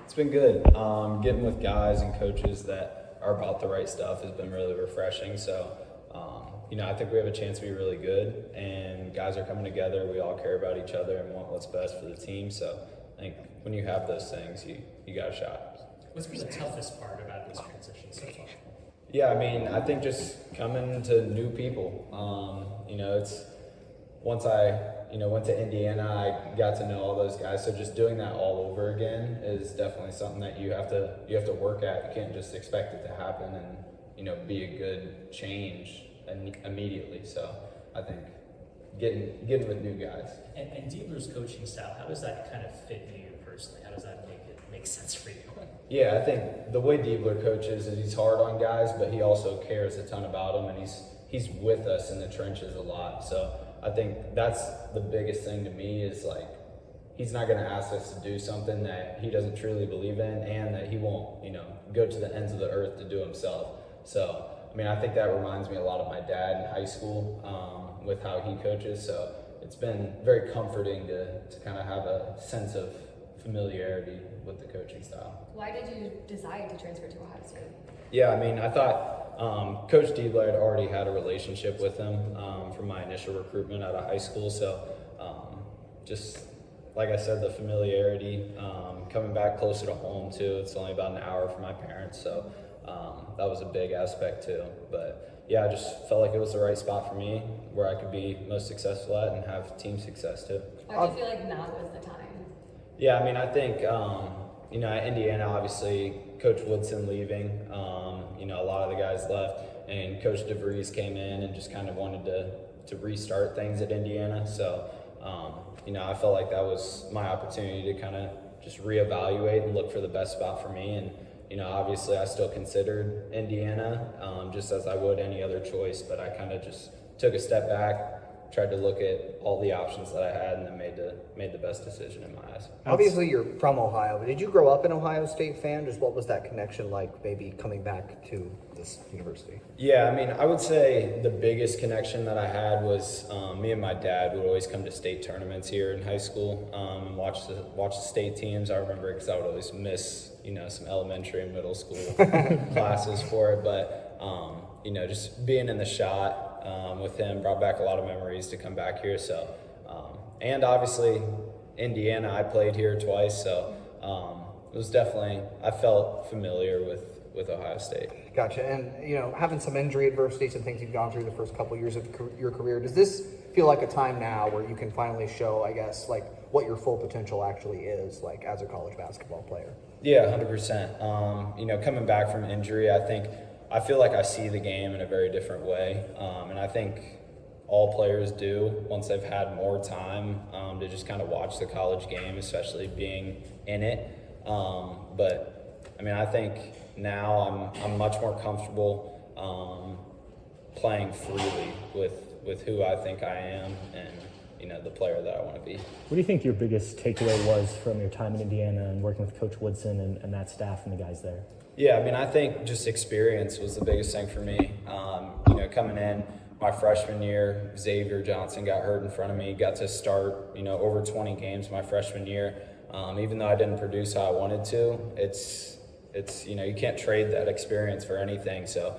It's been good. Getting with guys and coaches that are about the right stuff has been really refreshing. So, I think we have a chance to be really good, and guys are coming together. We all care about each other and want what's best for the team. So, I think when you have those things, you got a shot. What's been the toughest part about this transition so far? Yeah, I think just coming to new people. It's once I went to Indiana, I got to know all those guys. So just doing that all over again is definitely something that you have to work at. You can't just expect it to happen and be a good change immediately. So I think getting with new guys. And Diebler's coaching style, how does that kind of fit you personally? How does that make sense for you? Yeah, I think the way Diebler coaches is he's hard on guys, but he also cares a ton about them, and he's with us in the trenches a lot. So I think that's the biggest thing to me is like he's not going to ask us to do something that he doesn't truly believe in, and that he won't go to the ends of the earth to do himself. So I think that reminds me a lot of my dad in high school with how he coaches. So it's been very comforting to kind of have a sense of familiarity with the coaching style. Why did you decide to transfer to Ohio State? Yeah, I thought Coach Diebler had already had a relationship with him from my initial recruitment out of high school. So just like I said, the familiarity, coming back closer to home too. It's only about an hour from my parents, so that was a big aspect too. But yeah, I just felt like it was the right spot for me where I could be most successful at and have team success too. Why do you feel like now was the time? Yeah, I think, at Indiana, obviously, Coach Woodson leaving, a lot of the guys left, and Coach DeVries came in and just kind of wanted to restart things at Indiana. So, I felt like that was my opportunity to kind of just reevaluate and look for the best spot for me. And, obviously, I still considered Indiana just as I would any other choice, but I kind of just took a step back, tried to look at all the options that I had, and then made the best decision in my eyes. Obviously, you're from Ohio, but did you grow up an Ohio State fan? Just what was that connection like, maybe coming back to this university? Yeah, I would say the biggest connection that I had was me and my dad would always come to state tournaments here in high school and watch the state teams. I remember because I would always miss some elementary and middle school classes for it, but just being in the shot with him brought back a lot of memories to come back here. So, and obviously Indiana, I played here twice. So it was definitely, I felt familiar with Ohio State. Gotcha. And, having some injury adversities and things you've gone through the first couple of years of your career, does this feel like a time now where you can finally show, I guess, like what your full potential actually is, like as a college basketball player? Yeah, 100%. Coming back from injury, I feel like I see the game in a very different way, and I think all players do once they've had more time to just kind of watch the college game, especially being in it. But I think now I'm much more comfortable playing freely with who I think I am and the player that I want to be. What do you think your biggest takeaway was from your time in Indiana and working with Coach Woodson and that staff and the guys there? Yeah, I think just experience was the biggest thing for me. Coming in my freshman year, Xavier Johnson got hurt in front of me, got to start, over 20 games my freshman year. Even though I didn't produce how I wanted to, it's you can't trade that experience for anything. So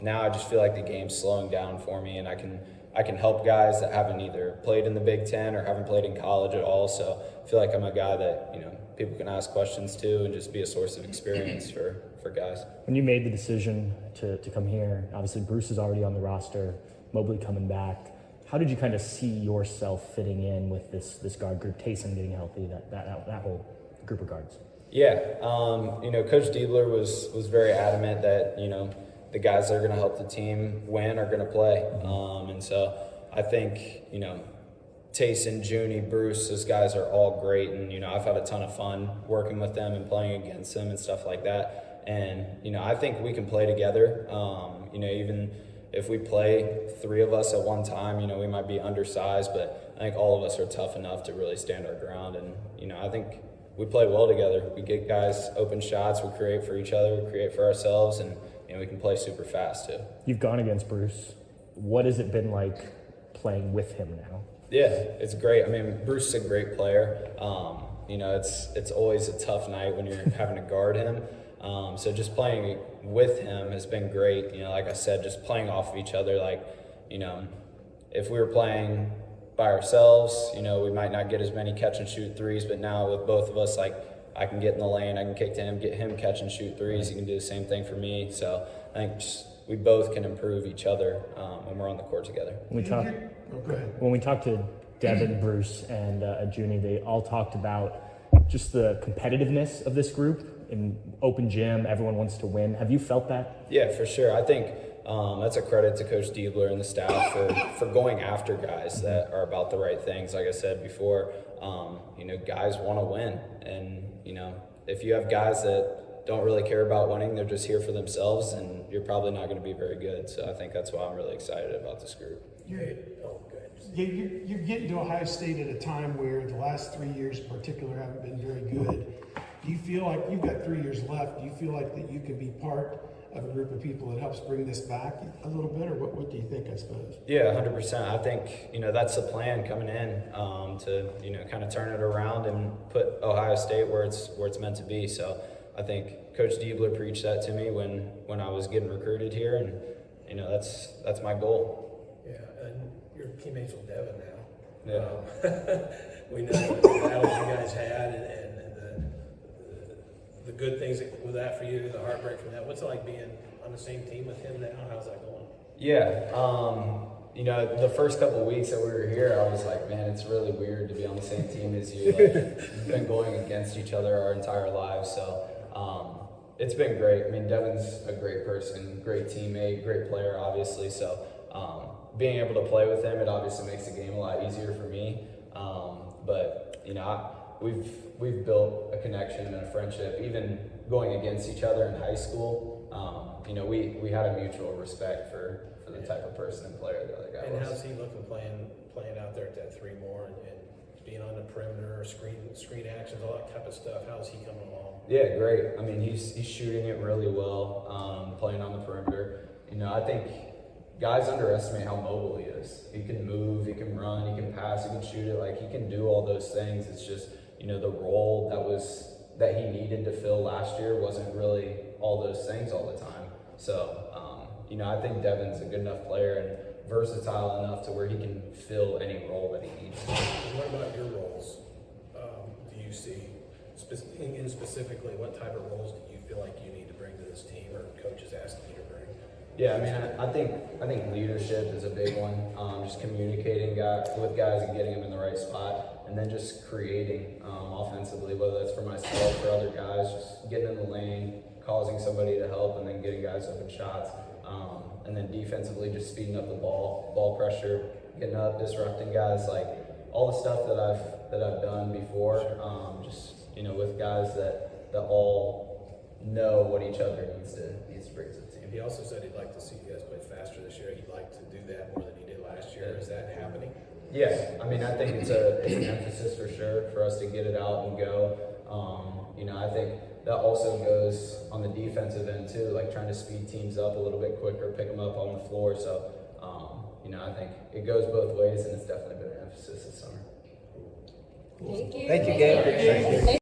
now I just feel like the game's slowing down for me, and I can help guys that haven't either played in the Big Ten or haven't played in college at all. So I feel like I'm a guy that, people can ask questions to and just be a source of experience for guys. When you made the decision to come here, obviously Bruce is already on the roster, Mobley coming back. How did you kind of see yourself fitting in with this guard group, Taysom getting healthy, that whole group of guards? Yeah, Coach Diebler was very adamant that, the guys that are going to help the team win are going to play. And so I think, Taysom, Junie, Bruce, those guys are all great. And, I've had a ton of fun working with them and playing against them and stuff like that. And, I think we can play together. Even if we play three of us at one time, we might be undersized, but I think all of us are tough enough to really stand our ground. And, I think we play well together. We get guys open shots, we create for each other, we create for ourselves, and we can play super fast too. You've gone against Bruce. What has it been like playing with him now? Yeah, it's great. Bruce is a great player. you know, it's always a tough night when you're having to guard him. So just playing with him has been great. You know, like I said, just playing off of each other. Like, you know, if we were playing by ourselves, you know, we might not get as many catch and shoot threes, but now with both of us, like, I can get in the lane, I can kick to him, get him catch and shoot threes. He can do the same thing for me. So I think we both can improve each other when we're on the court together. When we talked to Devin, Bruce, and Junie, they all talked about just the competitiveness of this group. In open gym, everyone wants to win. Have you felt that? Yeah, for sure. I think that's a credit to Coach Diebler and the staff for going after guys that are about the right things. Like I said before, you know, guys want to win. And, you know, if you have guys that don't really care about winning, they're just here for themselves, and you're probably not going to be very good. So I think that's why I'm really excited about this group. You're getting to Ohio State at a time where the last 3 years in particular haven't been very good. Do you feel like you've got 3 years left? Do you feel like that you can be part of a group of people that helps bring this back a little bit, or what do you think, I suppose? Yeah, 100%. I think, you know, that's the plan coming in, to, you know, kind of turn it around and put Ohio State where it's meant to be. So I think Coach Diebler preached that to me when I was getting recruited here, and, you know, that's my goal. Yeah, and you're teammates with Devin now. Yeah. We know the battles you guys had and the good things with that for you, the heartbreak from that. What's it like being on the same team with him now? How's that going? Yeah, you know, the first couple of weeks that we were here, I was like, man, it's really weird to be on the same team as you. Like, we've been going against each other our entire lives, so it's been great. I mean, Devin's a great person, great teammate, great player, obviously. So being able to play with him, it obviously makes the game a lot easier for me. But you know, we've built a connection and a friendship, even going against each other in high school. You know, we had a mutual respect for the type of person and player the other guy was. And how's he looking playing out there at that 3 more and being on the perimeter, screen actions, all that type of stuff? How's he coming along? Yeah, great. I mean, he's shooting it really well, playing on the perimeter. You know, I think guys underestimate how mobile he is. He can move, he can run, he can pass, he can shoot it. Like, he can do all those things. It's just, you know, the role that he needed to fill last year wasn't really all those things all the time. So, you know, I think Devin's a good enough player and versatile enough to where he can fill any role that he needs. And what about your roles? Do you see, specifically, what type of roles do you feel like you need to bring to this team, or coaches asking you to bring? Yeah, I mean, I think leadership is a big one. Just communicating with guys and getting them in the right spot, and then just creating offensively, whether that's for myself or other guys, just getting in the lane, causing somebody to help, and then getting guys open shots. And then defensively, just speeding up the ball pressure, getting up, disrupting guys, like all the stuff that I've done before. Just, you know, with guys that all know what each other needs to bring to the team. He also said he'd like to see you guys play faster this year. He'd like to do that more than he did last year. Is that happening? Yeah, I mean, I think it's an emphasis for sure for us to get it out and go. You know, I think that also goes on the defensive end too, like trying to speed teams up a little bit quicker, pick them up on the floor. So, you know, I think it goes both ways, and it's definitely been an emphasis this summer. Thank you. Thank you, Gabe. Thank you.